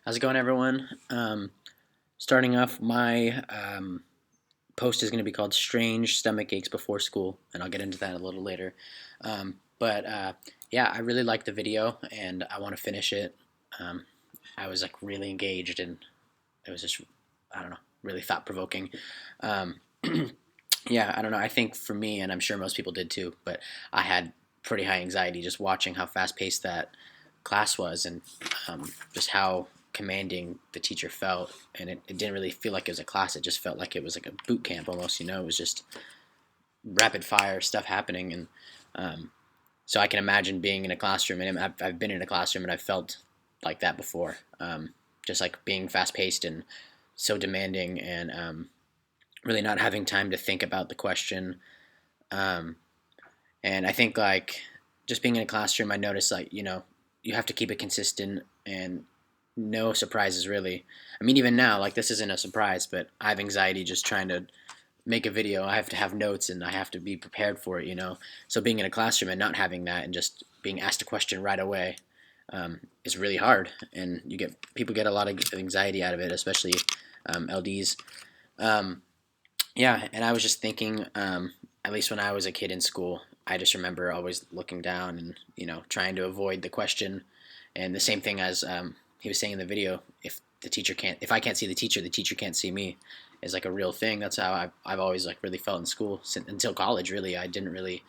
How's it going, everyone? Starting off, my post is going to be called Strange Stomach Aches Before School, and I'll get into that a little later. But yeah, I really liked the video, and I want to finish it. Um, I was like really engaged, and it was just, I don't know, really thought provoking. Um, yeah, I don't know. I think for me, and I'm sure most people did too, but I had pretty high anxiety just watching how fast paced that class was, and just how commanding the teacher felt. And it didn't really feel like it was a class. It just felt like it was like a boot camp almost. It was just rapid fire stuff happening. And um, so I can imagine being in a classroom, and I've been in a classroom and I've felt like that before. Just like being fast paced and so demanding, and really not having time to think about the question. Um, and I think like just being in a classroom, I noticed like you have to keep it consistent and no surprises really. I mean, even now, like this isn't a surprise, but I have anxiety just trying to make a video. I have to have notes and I have to be prepared for it. So being in a classroom and not having that and just being asked a question right away is really hard, and people get a lot of anxiety out of it, especially LDs. Um, yeah, and I was just thinking, at least when I was a kid in school, I just remember always looking down and trying to avoid the question. And the same thing as he was saying in the video, if I can't see the teacher can't see me, is like a real thing. That's how I've always like really felt in school until college. Really, I didn't really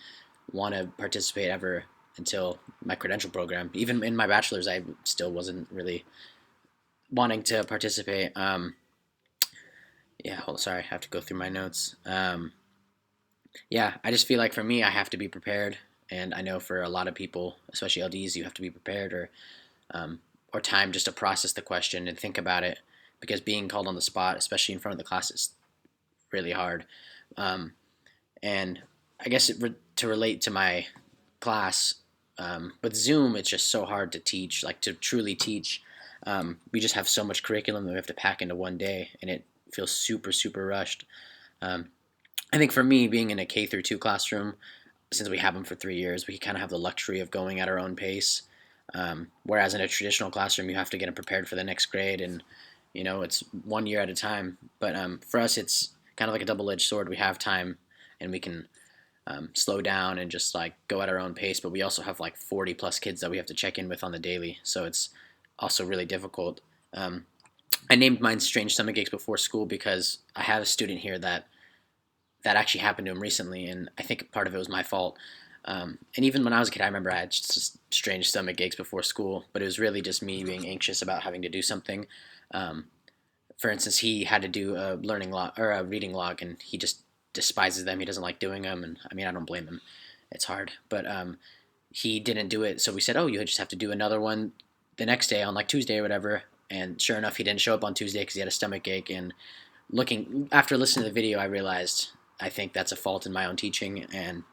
want to participate ever until my credential program. Even in my bachelor's, I still wasn't really wanting to participate. Yeah, hold sorry, I have to go through my notes. Yeah, I just feel like for me, I have to be prepared, and I know for a lot of people, especially LDs, you have to be prepared um, or time just to process the question and think about it, because being called on the spot, especially in front of the class, is really hard. Um, and I guess to relate to my class, with Zoom, it's just so hard to teach, like to truly teach. We just have so much curriculum that we have to pack into one day, and it feels super, super rushed. Um, I think for me, being in a K through 2 classroom, since we have them for 3 years, we kind of have the luxury of going at our own pace. Whereas in a traditional classroom, you have to get them prepared for the next grade, and it's 1 year at a time. But for us, it's kind of like a double-edged sword. We have time, and we can slow down and just like go at our own pace. But we also have like 40 plus kids that we have to check in with on the daily, so it's also really difficult. Um, I named mine "Strange Stomach Aches Before School" because I have a student here that actually happened to him recently, and I think part of it was my fault. And even when I was a kid, I remember I had just strange stomach aches before school, but it was really just me being anxious about having to do something. Um, for instance, he had to do a learning log or a reading log, and he just despises them. He doesn't like doing them, and I mean, I don't blame him. It's hard, but he didn't do it, so we said, "Oh, you just have to do another one the next day on like Tuesday or whatever." And sure enough, he didn't show up on Tuesday because he had a stomach ache. And looking after listening to the video, I realized I think that's a fault in my own teaching, and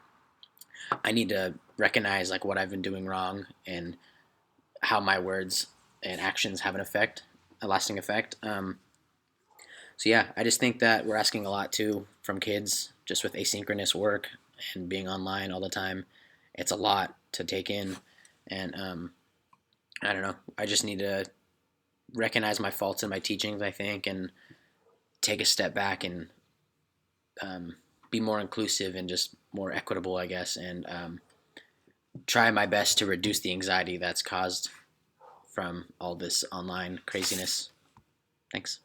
I need to recognize like what I've been doing wrong and how my words and actions have an effect, a lasting effect. So yeah, I just think that we're asking a lot too from kids, just with asynchronous work and being online all the time. It's a lot to take in, and I don't know. I just need to recognize my faults in my teachings, I think, and take a step back and be more inclusive and just more equitable, I guess, and try my best to reduce the anxiety that's caused from all this online craziness. Thanks.